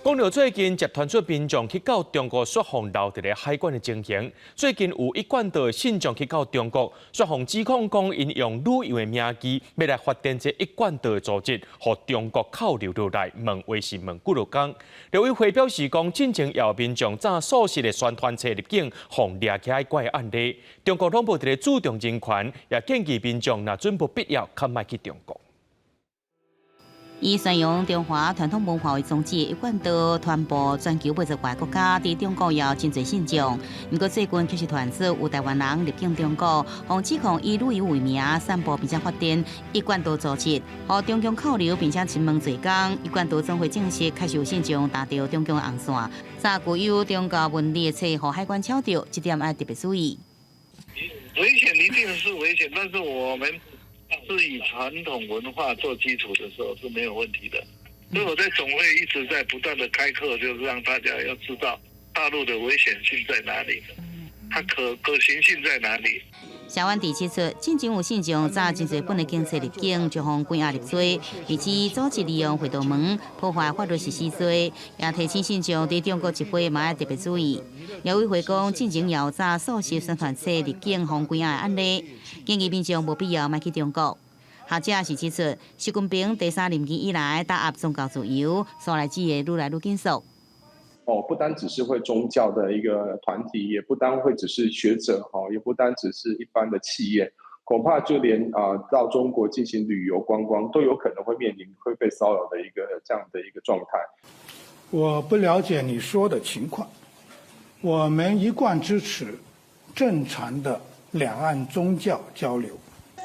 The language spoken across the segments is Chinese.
讲到最近集团出民众去到中国雪凤留伫咧海关的情形，最近有一贯道信众去到中国雪凤指控讲，因用旅游的名义要来发展这一贯道的组织，互中国扣留落来，问话是问几落工。刘伟辉表示讲，进前有民众早素食的宣传册入境，互掠起来怪案例，中国拢无伫咧注重人权，也建议民众若准不必要，较莫去中国。以宣扬中华传统文化为宗旨，一贯道传播全球80个国家，伫中国也有真侪信众。不过最近确实传出有台湾人入境中国，互指控以旅游为名散播并且发展一贯道组织，互中共扣留并且询问罪工。一贯道总会证实确实有信众踏到中共的红线，早具有中国文字的册互海关敲掉，这点要特别注意。危险一定是危险，但是我们是以传统文化做基础的时候是没有问题的。所以我在总会一直在不断的开课，就是让大家要知道大陆的危险性在哪里，它可行性在哪里。台湾地指出，进前有信众早真侪本的警察入境，就互关押入罪，以及组织利用回道门破坏法律实施罪，也提醒信众伫中国集会嘛要特别注意。刘伟辉讲，进前有早素食宣传册入境互关押的案例，建议民众无必要莫去中国。学者是指出，习近平第3任期以来打压宗教自由，所来之的愈来愈紧缩。不单只是会宗教的一个团体，也不单会只是学者，也不单只是一般的企业，恐怕就连到中国进行旅游观光，都有可能会面临会被骚扰的一个这样的一个状态。我不了解你说的情况，我们一贯支持正常的两岸宗教交流。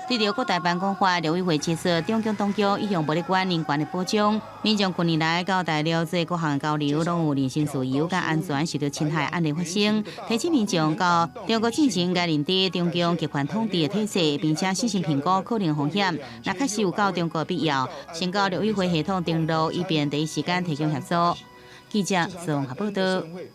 对着国台办讲话，刘伟辉指出，中共当局一向无咧管人权的保障，民众近年来到大陆做各项交流，拢有人身自由甲安全受到侵害案例发生，提醒民众到中国进行该认知中共集权统治的体制，并且细心评估可能风险。若确实有到中国的必要，先到刘伟辉系统登录，以便第一时间提供协助。记者宋华报道。